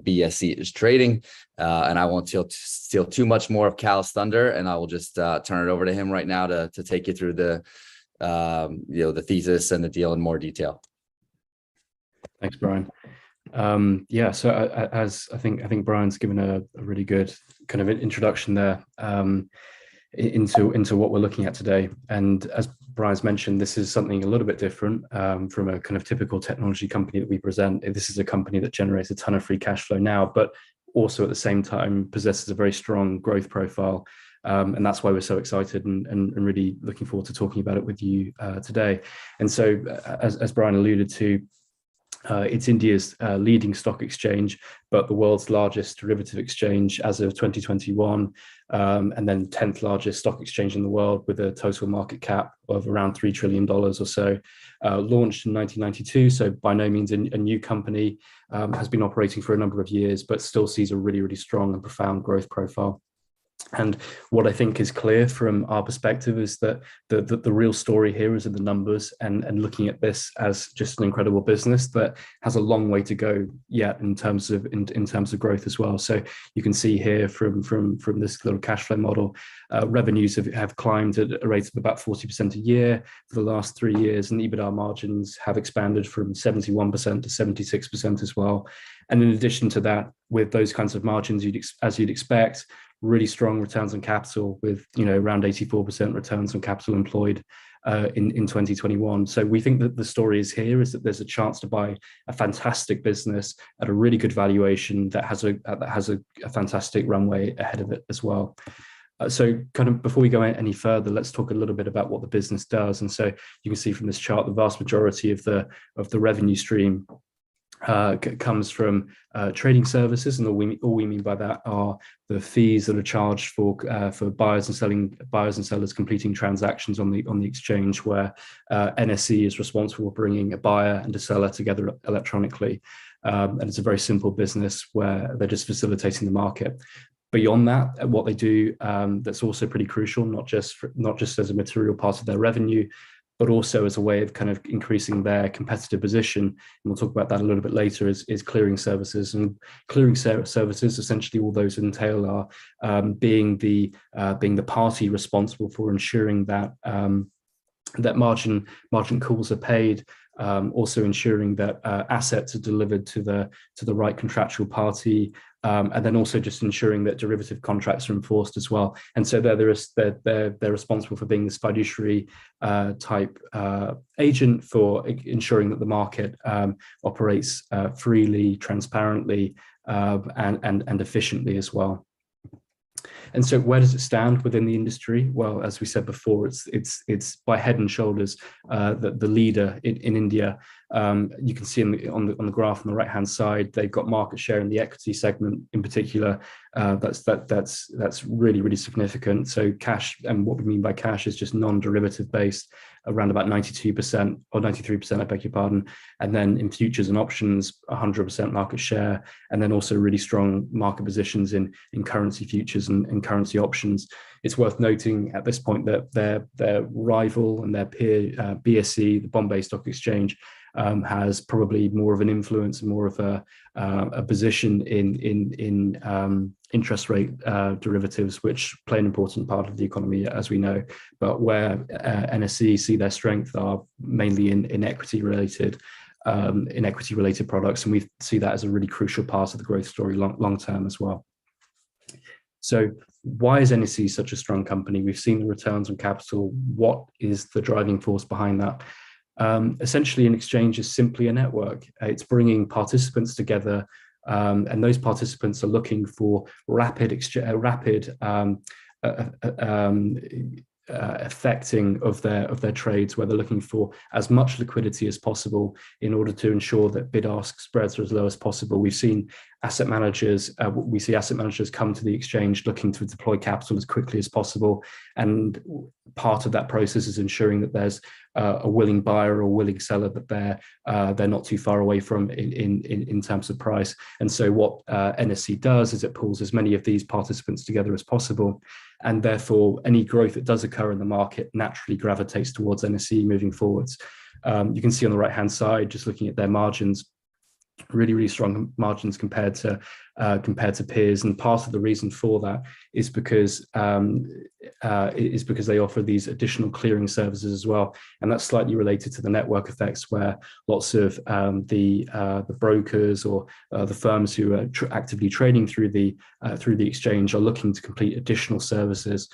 BSC is trading. And I won't steal too much more of Cal's thunder, and I will just turn it over to him right now to take you through the the thesis and the deal in more detail. Thanks, Brian. Yeah, so as I think Brian's given a really good kind of introduction there into what we're looking at today. And as Brian's mentioned, this is something a little bit different from a kind of typical technology company that we present. This is a company that generates a ton of free cash flow now, but also at the same time possesses a very strong growth profile. And that's why we're so excited and really looking forward to talking about it with you today. And so, as Brian alluded to, it's India's leading stock exchange, but the world's largest derivative exchange as of 2021, and then 10th largest stock exchange in the world with a total market cap of around $3 trillion or so. Launched in 1992, so by no means a new company, has been operating for a number of years, but still sees a really, really strong and profound growth profile. And what I think is clear from our perspective is that the real story here is in the numbers, and looking at this as just an incredible business that has a long way to go yet in terms of growth as well. So you can see here from this little cash flow model, revenues have climbed at a rate of about 40% a year for the last 3 years, and EBITDA margins have expanded from 71% to 76% as well. And in addition to that, with those kinds of margins, as you'd expect, really strong returns on capital with around 84% returns on capital employed in 2021. So we think that the story is that there's a chance to buy a fantastic business at a really good valuation that has a fantastic runway ahead of it as well. So kind of before we go any further, let's talk a little bit about what the business does. And so you can see from this chart, the vast majority of the revenue stream comes from trading services, and all we mean by that are the fees that are charged for buyers and sellers completing transactions on the exchange, where NSE is responsible for bringing a buyer and a seller together electronically, and it's a very simple business where they're just facilitating the market. Beyond that, what they do that's also pretty crucial, not just as a material part of their revenue, but also as a way of kind of increasing their competitive position, and we'll talk about that a little bit later, is clearing services. And clearing services, essentially all those entail are being the party responsible for ensuring that that margin calls are paid, also ensuring that assets are delivered to the right contractual party, and then also just ensuring that derivative contracts are enforced as well. And so they're responsible for being this fiduciary type agent for ensuring that the market operates freely, transparently, and efficiently as well. And so where does it stand within the industry? Well, as we said before, it's by head and shoulders the leader in India. You can see on the graph on the right-hand side, they've got market share in the equity segment in particular. That's really, really significant. So cash, and what we mean by cash is just non-derivative based, around about 92% or 93%, I beg your pardon. And then in futures and options, 100% market share, and then also really strong market positions in currency futures and currency options. It's worth noting at this point that their rival and their peer, BSE, the Bombay Stock Exchange, has probably more of an influence and more of a position in interest rate derivatives, which play an important part of the economy, as we know. But where NSE see their strength are mainly in equity related products, and we see that as a really crucial part of the growth story long term as well. So why is NSE such a strong company? We've seen the returns on capital. What is the driving force behind that? Essentially, an exchange is simply a network. It's bringing participants together, and those participants are looking for rapid affecting of their trades, where they're looking for as much liquidity as possible in order to ensure that bid-ask spreads are as low as possible. We see asset managers come to the exchange looking to deploy capital as quickly as possible, and part of that process is ensuring that there's a willing buyer or willing seller that they're not too far away from in terms of price. And so what NSE does is it pulls as many of these participants together as possible, and therefore any growth that does occur in the market naturally gravitates towards NSE moving forwards. You can see on the right hand side, just looking at their margins, really strong margins compared to peers, and part of the reason for that is because they offer these additional clearing services as well, and that's slightly related to the network effects, where lots of the brokers or the firms who are actively trading through the exchange are looking to complete additional services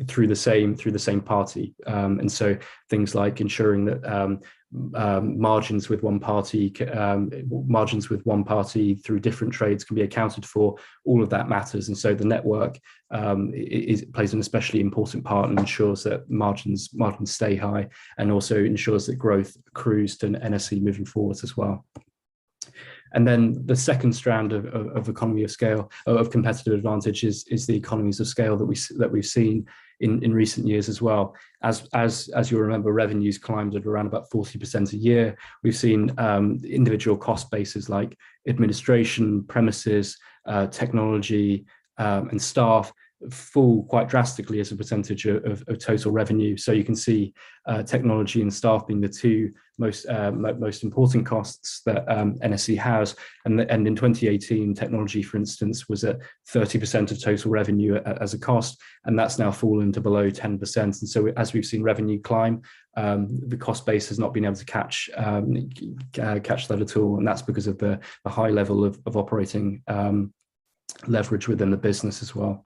through the same party, and so things like ensuring that margins with one party through different trades can be accounted for. All of that matters, and so the network plays an especially important part and ensures that margins stay high, and also ensures that growth accrues to NSE moving forwards as well. And then the second strand of economy of scale, of competitive advantage, is the economies of scale that we've seen in recent years as well. As you'll remember, revenues climbed at around about 40% a year. We've seen individual cost bases like administration, premises, technology, and staff fall quite drastically as a percentage of total revenue. So you can see technology and staff being the two most important costs that NSE has. And in 2018, technology, for instance, was at 30% of total revenue as a cost, and that's now fallen to below 10%. And so as we've seen revenue climb, the cost base has not been able to catch that at all, and that's because of the high level of operating leverage within the business as well.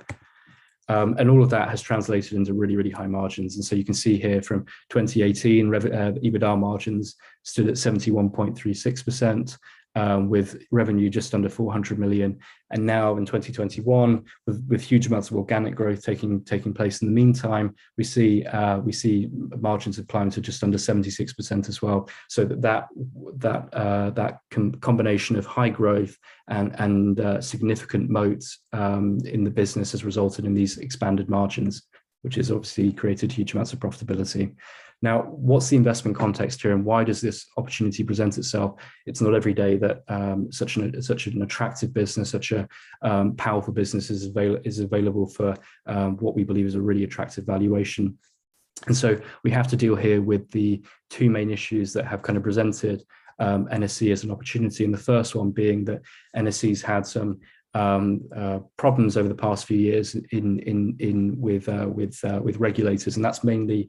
And all of that has translated into really high margins. And so you can see here from 2018, EBITDA margins stood at 71.36%, with revenue just under 400 million. And now in 2021, with huge amounts of organic growth taking place in the meantime, we see margins have climbed to just under 76% as well. So that combination of high growth and significant moats in the business has resulted in these expanded margins, which has obviously created huge amounts of profitability. Now, what's the investment context here, and why does this opportunity present itself? It's not every day that such an attractive business, such a powerful business is available for what we believe is a really attractive valuation. And so we have to deal here with the two main issues that have kind of presented NSE as an opportunity. And the first one being that NSE's had some problems over the past few years with regulators, and that's mainly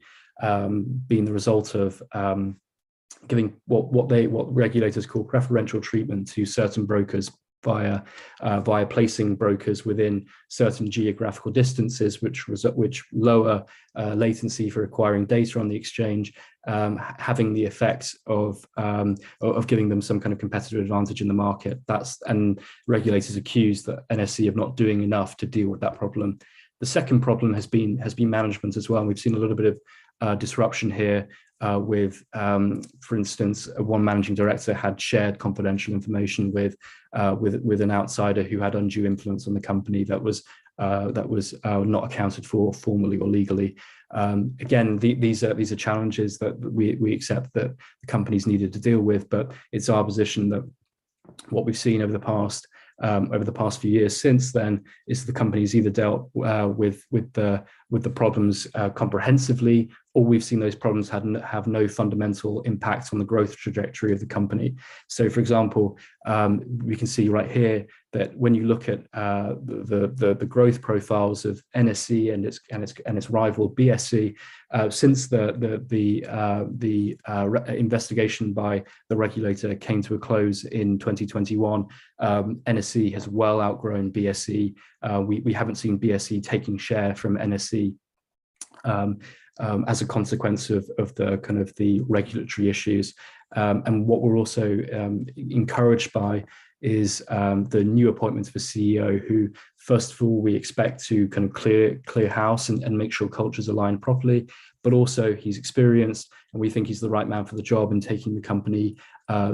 been the result of giving what regulators call preferential treatment to certain brokers via placing brokers within certain geographical distances, which lower latency for acquiring data on the exchange, having the effect of giving them some kind of competitive advantage in the market. And regulators accuse that NSE of not doing enough to deal with that problem. The second problem has been management as well. And we've seen a little bit of disruption here with, for instance, one managing director had shared confidential information with an outsider who had undue influence on the company that was not accounted for formally or legally. Again, these are challenges that we accept that the companies needed to deal with, but it's our position that what we've seen over the past few years since then is the company's either dealt with the problems comprehensively, or we've seen those problems have no fundamental impact on the growth trajectory of the company. So, for example, we can see right here that when you look at the growth profiles of NSE and its rival BSE, since the investigation by the regulator came to a close in 2021, NSE has well outgrown BSE. We haven't seen BSE taking share from NSE as a consequence of the kind of the regulatory issues. And what we're also encouraged by is the new appointments for CEO, who, first of all, we expect to kind of clear house and make sure cultures align properly, but also he's experienced, and we think he's the right man for the job in taking the company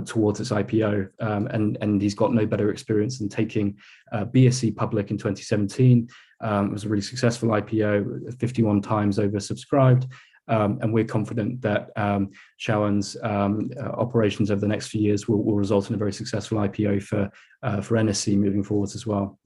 towards its IPO. And he's got no better experience than taking BSE public in 2017. It was a really successful IPO, 51 times oversubscribed. And we're confident that Shawan's operations over the next few years will result in a very successful IPO for NSE moving forwards as well.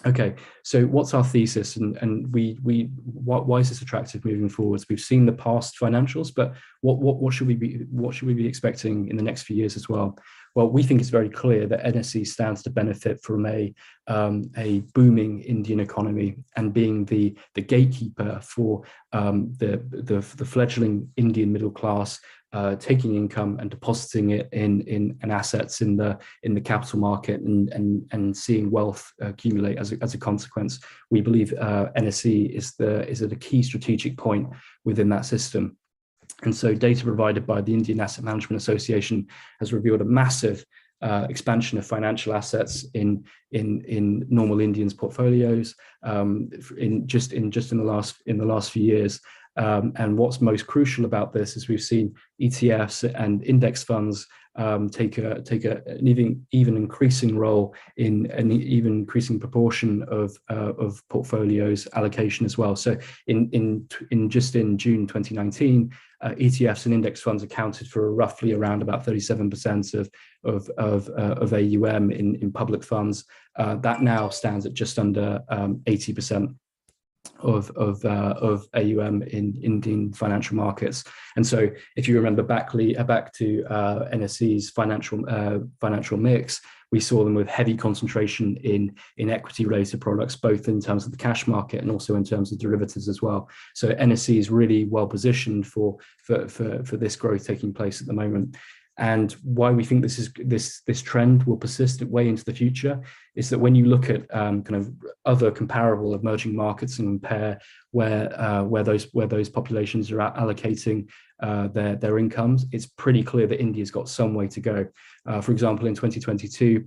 Okay, so what's our thesis, and why is this attractive moving forwards? We've seen the past financials, but what should we be expecting in the next few years as well? Well, we think it's very clear that NSE stands to benefit from a booming Indian economy and being the gatekeeper for the fledgling Indian middle class, taking income and depositing it in assets in the capital market and seeing wealth accumulate as a consequence. We believe NSE is at a key strategic point within that system. And so data provided by the Indian Asset Management Association has revealed a massive expansion of financial assets in normal Indians' portfolios in the last few years. And what's most crucial about this is we've seen ETFs and index funds take an even increasing role in an even increasing proportion of portfolios allocation as well. So in June 2019, ETFs and index funds accounted for roughly around about 37% of AUM in public funds. That now stands at just under 80% of AUM in Indian financial markets. And so if you remember back to NSE's financial mix, we saw them with heavy concentration in equity related products, both in terms of the cash market and also in terms of derivatives as well. So NSE is really well positioned for this growth taking place at the moment. And why we think this trend will persist way into the future is that when you look at kind of other comparable emerging markets and compare where those populations are allocating their incomes, it's pretty clear that India's got some way to go. For example, in 2022,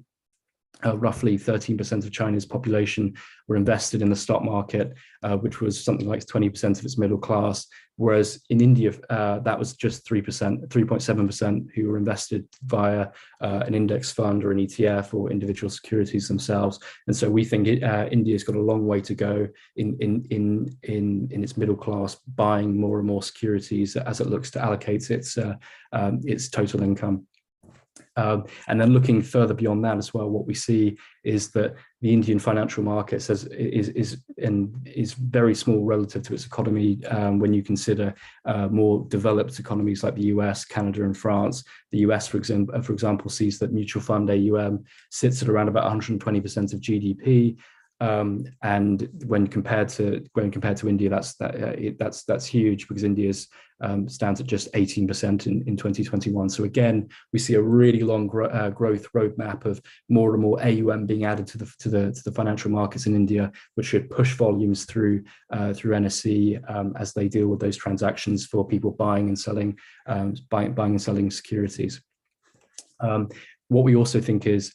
roughly 13% of China's population were invested in the stock market, which was something like 20% of its middle class. Whereas in India, that was just 3.7% who were invested via an index fund or an ETF or individual securities themselves. And so we think India's got a long way to go in its middle class, buying more and more securities as it looks to allocate its total income. And then looking further beyond that as well, what we see is that the Indian financial markets is very small relative to its economy when you consider more developed economies like the US, Canada, and France. The US, for example, sees that mutual fund AUM sits at around about 120% of GDP. And when compared to India, that's huge, because India's stands at just 18% in 2021. So again, we see a really long growth roadmap of more and more AUM being added to the financial markets in India, which should push volumes through NSE as they deal with those transactions for people buying and selling securities. What we also think is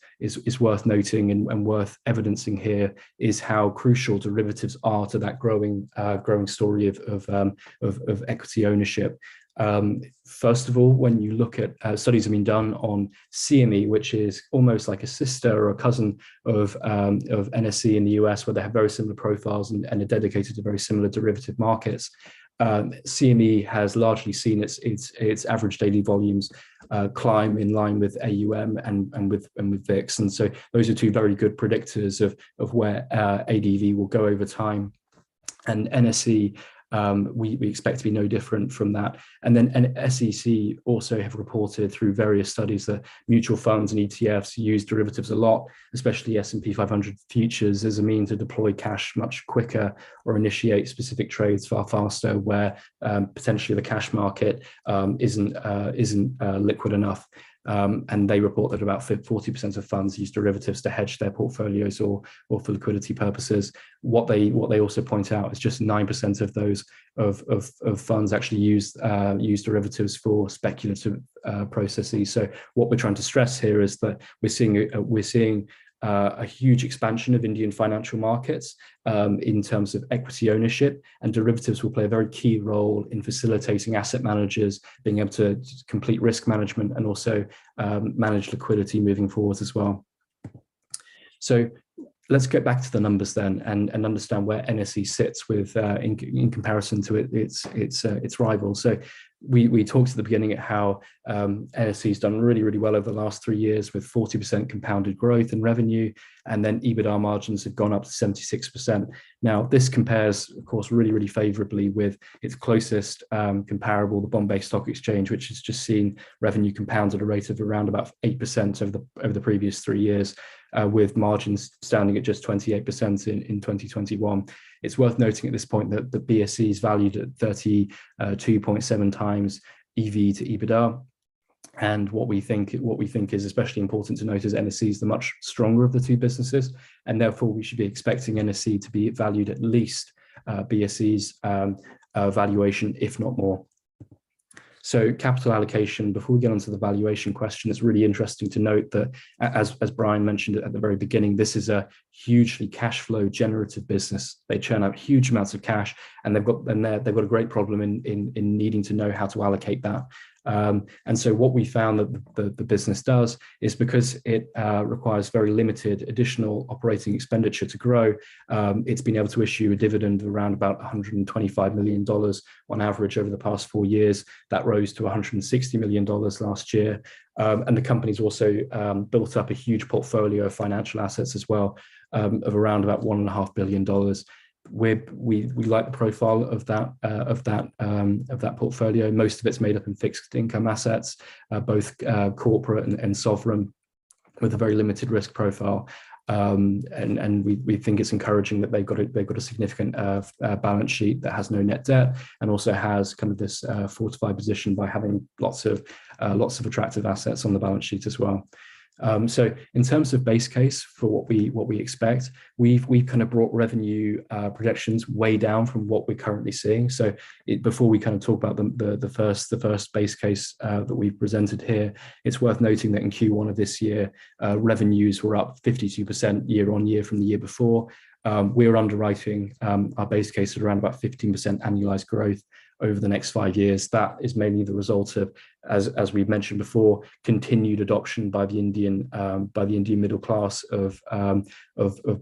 worth noting and worth evidencing here is how crucial derivatives are to that growing story of equity ownership. First of all, when you look at studies have been done on CME, which is almost like a sister or a cousin of NSE in the US, where they have very similar profiles and are dedicated to very similar derivative markets. CME has largely seen its average daily volumes climb in line with AUM and with VIX, and so those are two very good predictors of where ADV will go over time. And NSE, we expect to be no different from that. And then SEC also have reported through various studies that mutual funds and ETFs use derivatives a lot, especially S&P 500 futures, as a means to deploy cash much quicker or initiate specific trades far faster, where potentially the cash market isn't liquid enough. And they report that about 40% of funds use derivatives to hedge their portfolios or for liquidity purposes. What they also point out is just 9% of those of funds actually use derivatives for speculative processes. So what we're trying to stress here is that we're seeing a huge expansion of Indian financial markets in terms of equity ownership, and derivatives will play a very key role in facilitating asset managers being able to complete risk management and also manage liquidity moving forward as well. So let's get back to the numbers then and understand where NSE sits with in comparison to its rivals. So we talked at the beginning at how NSE has done really, really well over the last 3 years with 40% compounded growth in revenue, and then EBITDA margins have gone up to 76%. Now, this compares, of course, really, really favorably with its closest comparable, the Bombay Stock Exchange, which has just seen revenue compound at a rate of around about 8% over the previous 3 years, with margins standing at just 28% in 2021. It's worth noting at this point that the BSE is valued at 32.7 times EV to EBITDA. And what we think is especially important to note is NSE is the much stronger of the two businesses, and therefore we should be expecting NSE to be valued at least BSE's valuation, if not more. So capital allocation, before we get onto the valuation question, it's really interesting to note that, as Brian mentioned at the very beginning, this is a hugely cash flow generative business. They churn out huge amounts of cash, and they've got a great problem in needing to know how to allocate that. And so what we found that the business does is, because it requires very limited additional operating expenditure to grow, it's been able to issue a dividend of around about $125 million on average over the past 4 years. That rose to $160 million last year. And the company's also built up a huge portfolio of financial assets as well, of around about $1.5 billion. We like the profile of that portfolio. Most of it's made up in fixed income assets, both corporate and sovereign, with a very limited risk profile. And we think it's encouraging that they've got a significant balance sheet that has no net debt, and also has kind of this fortified position by having lots of attractive assets on the balance sheet as well. So in terms of base case for what we expect, we've kind of brought revenue projections way down from what we're currently seeing. So before we kind of talk about the first base case that we've presented here, it's worth noting that in Q1 of this year, revenues were up 52% year on year from the year before. We're underwriting our base case at around about 15% annualized growth over the next 5 years. That is mainly the result of, as we've mentioned before, continued adoption by the Indian middle class of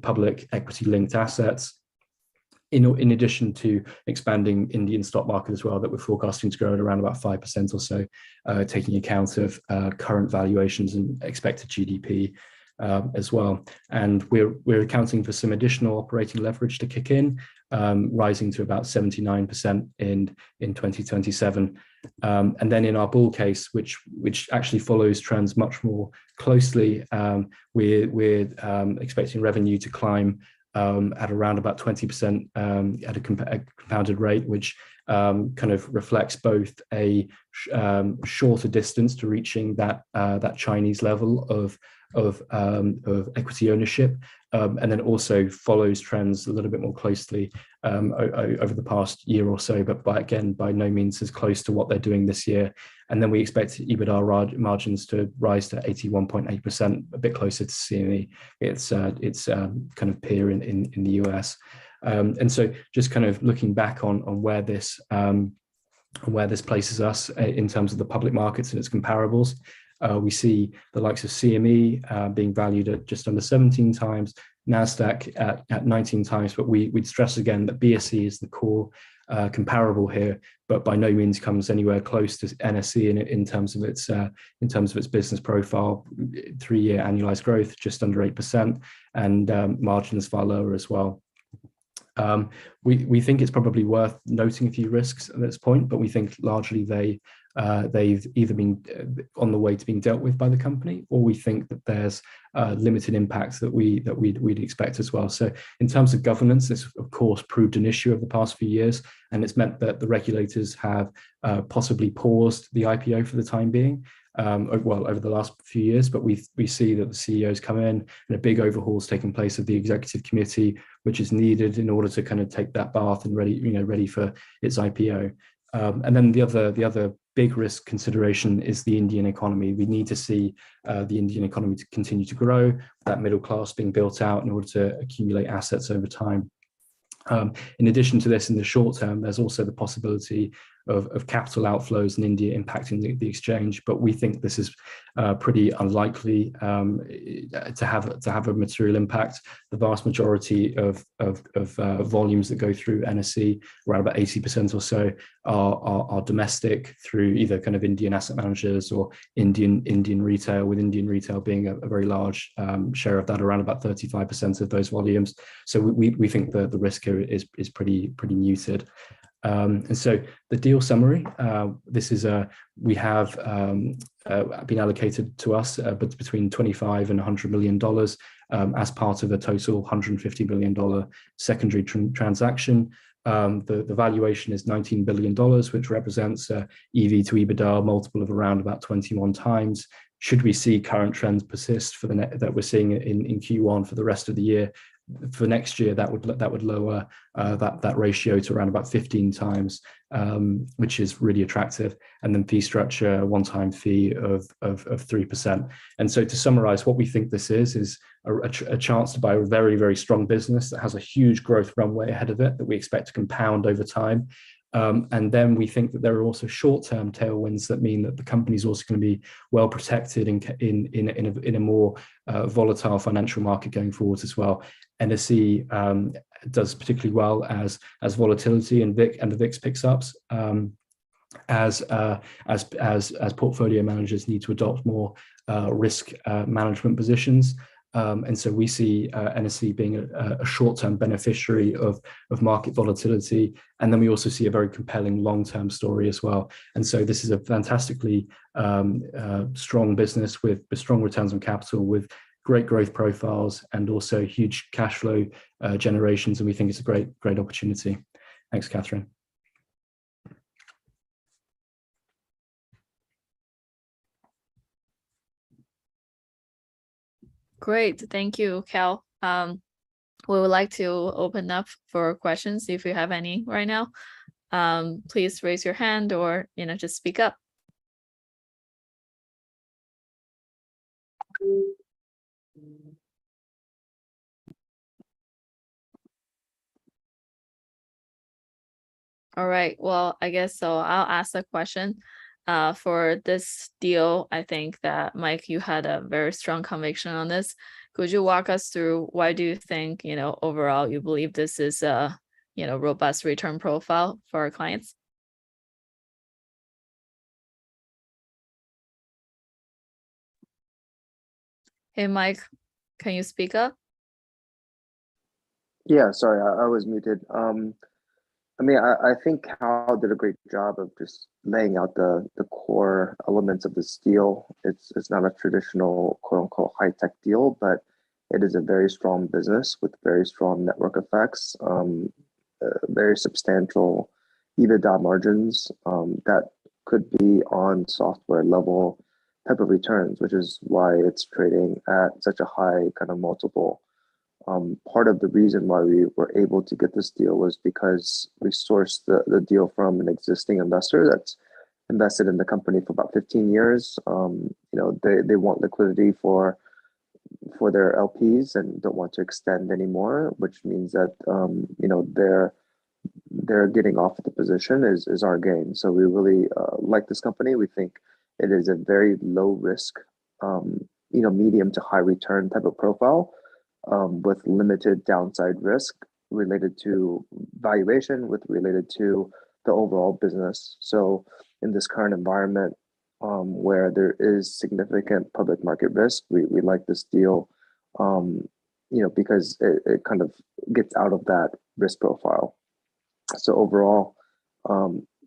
public equity-linked assets, in addition to expanding Indian stock market as well, that we're forecasting to grow at around about 5% or so, taking account of current valuations and expected GDP. As well, and we're accounting for some additional operating leverage to kick in, rising to about 79% in 2027, and then in our bull case, which actually follows trends much more closely, we're expecting revenue to climb at around about 20% at a compounded rate, which kind of reflects both a shorter distance to reaching that Chinese level of equity ownership, and then also follows trends a little bit more closely over the past year or so, but by no means as close to what they're doing this year. And then we expect EBITDA margins to rise to 81.8%, a bit closer to CME. It's kind of peer in the US. And so just kind of looking back on where this places us in terms of the public markets and its comparables, we see the likes of CME being valued at just under 17 times, NASDAQ at 19 times, but we'd stress again that BSE is the core comparable here, but by no means comes anywhere close to NSE in terms of its business profile. 3-year annualized growth just under 8%, and margins far lower as well. We think it's probably worth noting a few risks at this point, but we think largely they've either been on the way to being dealt with by the company, or we think that there's limited impacts that we'd expect as well. So in terms of governance, this of course proved an issue over the past few years, and it's meant that the regulators have possibly paused the IPO for the time being. Over the last few years, but we see that the CEOs come in and a big overhaul is taking place of the executive committee, which is needed in order to kind of take that bath and ready for its IPO. And then the other big risk consideration is the Indian economy. We need to see the Indian economy to continue to grow, that middle class being built out in order to accumulate assets over time. In addition to this, in the short term, there's also the possibility of capital outflows in India impacting the exchange. But we think this is pretty unlikely to have a material impact. The vast majority of volumes that go through NSE, around about 80% or so, are domestic through either kind of Indian asset managers or Indian retail, with Indian retail being a very large share of that, around about 35% of those volumes. So we think the risk here is pretty muted. And so the deal summary, this is we have been allocated to us but between $25 and $100 million as part of a total $150 million secondary transaction. The valuation is $19 billion, which represents EV to EBITDA multiple of around about 21 times. Should we see current trends persist for that we're seeing in Q1 for the rest of the year, for next year, that would lower that ratio to around about 15 times, which is really attractive. And then fee structure, one-time fee of 3%. And so to summarize, what we think this is a chance to buy a very, very strong business that has a huge growth runway ahead of it that we expect to compound over time. And then we think that there are also short-term tailwinds that mean that the company is also going to be well protected in a more volatile financial market going forward as well. NSE does particularly well as volatility and the VIX picks up, as portfolio managers need to adopt more risk management positions. And so we see NSE being a short-term beneficiary of market volatility. And then we also see a very compelling long-term story as well. And so this is a fantastically strong business with strong returns on capital, with great growth profiles and also huge cash flow generations. And we think it's a great opportunity. Thanks, Catherine. Great, thank you, Cal. We would like to open up for questions if you have any right now. Please raise your hand or just speak up. All right, well, I guess so. I'll ask a question. For this deal, I think that, Mike, you had a very strong conviction on this. Could you walk us through why do you think, overall, you believe this is a, robust return profile for our clients? Hey, Mike, can you speak up? Yeah, sorry, I was muted. I mean, I think Cal did a great job of just laying out the core elements of this deal. It's not a traditional quote unquote high tech deal, but it is a very strong business with very strong network effects, very substantial EBITDA margins that could be on software level type of returns, which is why it's trading at such a high kind of multiple. Part of the reason why we were able to get this deal was because we sourced the deal from an existing investor that's invested in the company for about 15 years. They want liquidity for their LPs and don't want to extend anymore, which means that they're getting off of the position is our gain. So we really like this company. We think it is a very low risk, medium to high return type of profile. With limited downside risk related to valuation, related to the overall business. So in this current environment where there is significant public market risk, we like this deal, because it kind of gets out of that risk profile. So overall,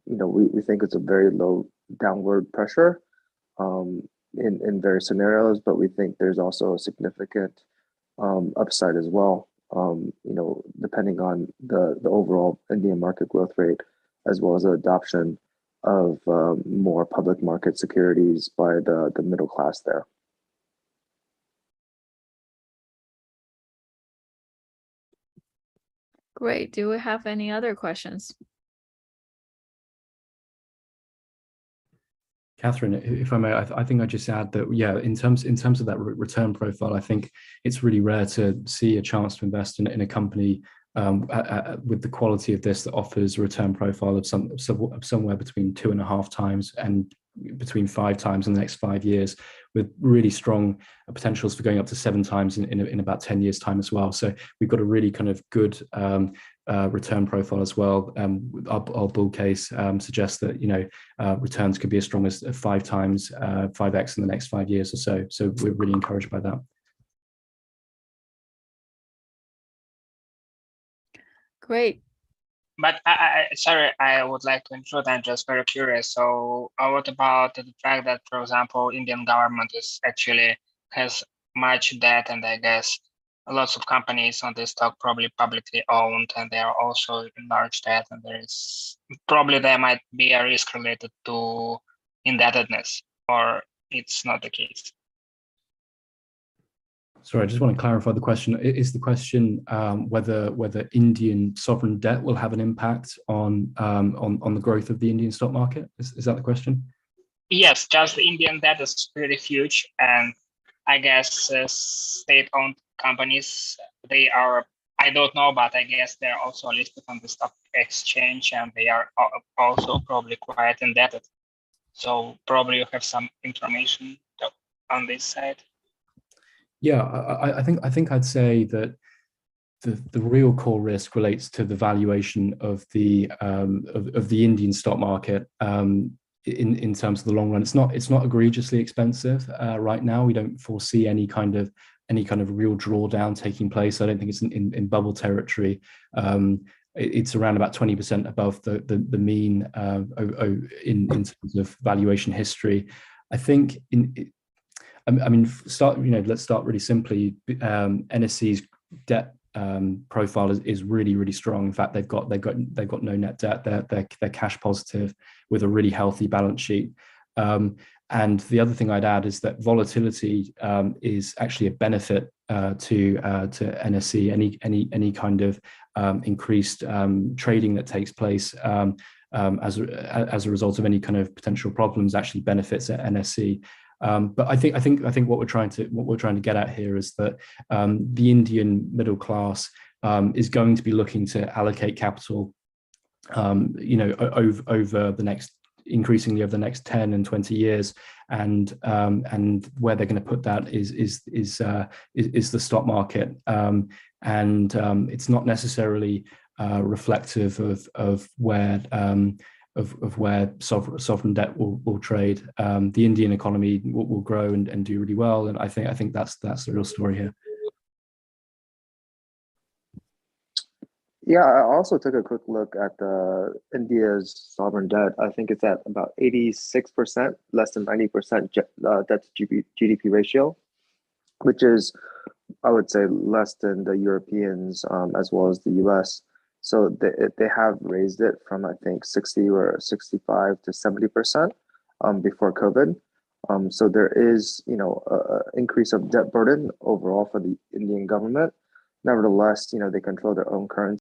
we think it's a very low downward pressure in various scenarios, but we think there's also a significant upside as well, depending on the overall Indian market growth rate, as well as the adoption of more public market securities by the middle class there. Great. Do we have any other questions? Catherine, if I may, I think I just add that, yeah, in terms of that return profile, I think it's really rare to see a chance to invest in a company with the quality of this that offers a return profile of somewhere between 2.5 times and between 5 times in the next 5 years, with really strong potentials for going up to 7 times in about 10 years time as well. So we've got a really kind of good return profile as well. Our bull case suggests that returns could be as strong as 5 times 5x in the next 5 years or so. So we're really encouraged by that. Great. But sorry, I would like to intrude. I'm just very curious. So what about the fact that, for example, Indian government has much debt, and I guess lots of companies on this stock probably publicly owned, and they are also in large debt, and there might be a risk related to indebtedness, or it's not the case. Sorry, I just want to clarify the question. Is the question whether Indian sovereign debt will have an impact on the growth of the Indian stock market? Is that the question? Yes, just the Indian debt is pretty huge, and I guess state-owned companies, they are, I don't know, but I guess they're also listed on the stock exchange, and they are also probably quite indebted. So probably you have some information on this side. Yeah, I think I'd say that the real core risk relates to the valuation of the Indian stock market in terms of the long run. It's not egregiously expensive right now. We don't foresee any kind of real drawdown taking place. I don't think it's in bubble territory. It's around about 20% above the mean in terms of valuation history. I think let's start really simply. NSE's debt profile is really strong. In fact, they've got no net debt. They're cash positive with a really healthy balance sheet. And the other thing I'd add is that volatility is actually a benefit to NSE. Any kind of increased trading that takes place as a result of any kind of potential problems actually benefits NSE. But I think what we're trying to get at here is that the Indian middle class is going to be looking to allocate capital, over the next, increasingly over the next 10 and 20 years, and where they're going to put that is the stock market, and it's not necessarily reflective of where sovereign debt will trade. The Indian economy will grow and do really well, and I think that's the real story here. Yeah, I also took a quick look at India's sovereign debt. I think it's at about 86%, less than 90% debt to GDP ratio, which is, I would say, less than the Europeans as well as the US. So they have raised it from, I think, 60 or 65 to 70% before COVID. So there is, an increase of debt burden overall for the Indian government. Nevertheless, they control their own currency.